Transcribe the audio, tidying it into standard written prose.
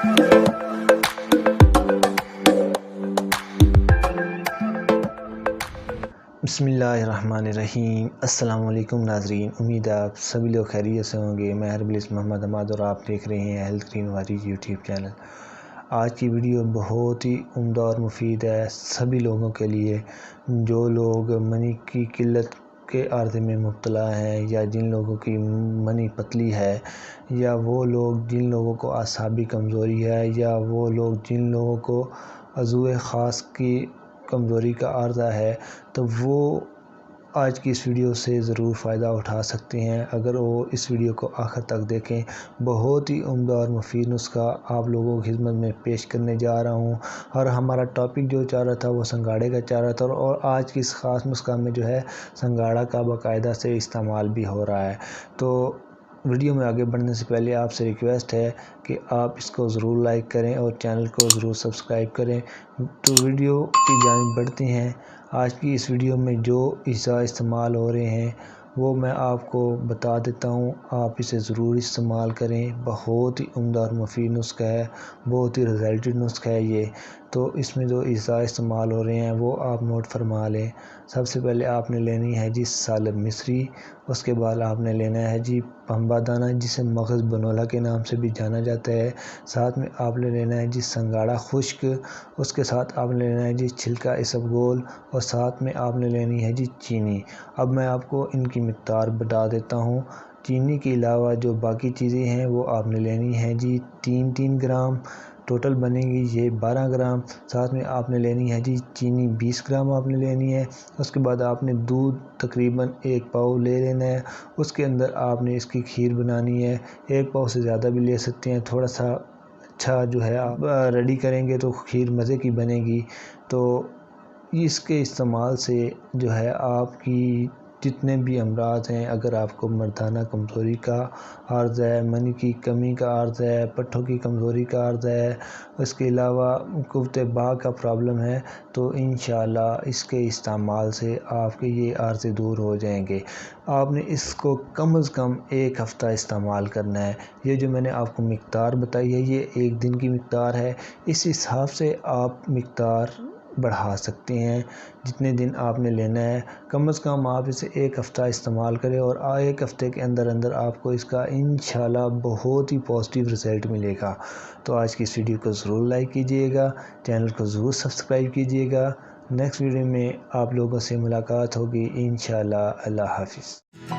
بسم اللہ الرحمن الرحیم۔ السلام علیکم ناظرین، امید ہے آپ سبھی لوگ خیریت سے ہوں گے۔ میں ہربلسٹ محمد حماد اور آپ دیکھ رہے ہیں ہیلتھ گرین واریز یوٹیوب چینل۔ آج کی ویڈیو بہت ہی عمدہ اور مفید ہے سبھی لوگوں کے لیے جو لوگ منی کی قلت کے عارضے میں مبتلا ہیں، یا جن لوگوں کی منی پتلی ہے، یا وہ لوگ جن لوگوں کو اعصابی کمزوری ہے، یا وہ لوگ جن لوگوں کو عضو خاص کی کمزوری کا عارضہ ہے، تو وہ آج کی اس ویڈیو سے ضرور فائدہ اٹھا سکتے ہیں اگر وہ اس ویڈیو کو آخر تک دیکھیں۔ بہت ہی عمدہ اور مفید نسخہ آپ لوگوں کی خدمت میں پیش کرنے جا رہا ہوں، اور ہمارا ٹاپک جو چل رہا تھا وہ سنگاڑے کا چل رہا تھا، اور آج کی اس خاص نسخہ میں جو ہے سنگاڑا کا باقاعدہ سے استعمال بھی ہو رہا ہے۔ تو ویڈیو میں آگے بڑھنے سے پہلے آپ سے ریکویسٹ ہے کہ آپ اس کو ضرور لائک کریں اور چینل کو ضرور سبسکرائب کریں۔ تو ویڈیو کی جانب بڑھتے ہیں۔ آج کی اس ویڈیو میں جو اجزاء استعمال ہو رہے ہیں وہ میں آپ کو بتا دیتا ہوں، آپ اسے ضرور استعمال کریں۔ بہت ہی عمدہ اور مفید نسخہ ہے، بہت ہی رزلٹڈ نسخہ ہے یہ۔ تو اس میں جو اجزاء استعمال ہو رہے ہیں وہ آپ نوٹ فرما لیں۔ سب سے پہلے آپ نے لینی ہے جی سالب مصری، اس کے بعد آپ نے لینا ہے جی پنبہ دانہ جسے مغز بنولا کے نام سے بھی جانا جاتا ہے، ساتھ میں آپ نے لینا ہے جی سنگاڑا خشک، اس کے ساتھ آپ نے لینا ہے جی چھلکا اسبگول، اور ساتھ میں آپ نے لینی ہے جی چینی۔ اب میں آپ کو ان کی مقدار بتا دیتا ہوں۔ چینی کے علاوہ جو باقی چیزیں ہیں وہ آپ نے لینی ہے جی 3 گرام، ٹوٹل بنے گی یہ 12 گرام۔ ساتھ میں آپ نے لینی ہے جی چینی 20 گرام آپ نے لینی ہے۔ اس کے بعد آپ نے دودھ تقریباً 1 پاؤ لے لینا ہے، اس کے اندر آپ نے اس کی کھیر بنانی ہے۔ 1 پاؤ سے زیادہ بھی لے سکتے ہیں، تھوڑا سا اچھا جو ہے آپ ریڈی کریں گے تو کھیر مزے کی بنے گی۔ تو اس کے استعمال سے جو ہے آپ کی جتنے بھی امراض ہیں، اگر آپ کو مردانہ کمزوری کا عارضہ ہے، منی کی کمی کا عارضہ ہے، پٹھوں کی کمزوری کا عارضہ ہے، اس کے علاوہ قوت باہ کا پرابلم ہے، تو انشاءاللہ اس کے استعمال سے آپ کے یہ عارضے دور ہو جائیں گے۔ آپ نے اس کو کم از کم 1 ہفتہ استعمال کرنا ہے۔ یہ جو میں نے آپ کو مقدار بتائی ہے یہ 1 دن کی مقدار ہے، اس حساب سے آپ مقدار بڑھا سکتے ہیں جتنے دن آپ نے لینا ہے۔ کم از کم آپ اسے 1 ہفتہ استعمال کریں، اور 1 ہفتے کے اندر اندر آپ کو اس کا انشاءاللہ بہت ہی پازیٹیو رزلٹ ملے گا۔ تو آج کی اس ویڈیو کو ضرور لائک کیجئے گا، چینل کو ضرور سبسکرائب کیجئے گا۔ نیکسٹ ویڈیو میں آپ لوگوں سے ملاقات ہوگی انشاءاللہ۔ اللہ حافظ۔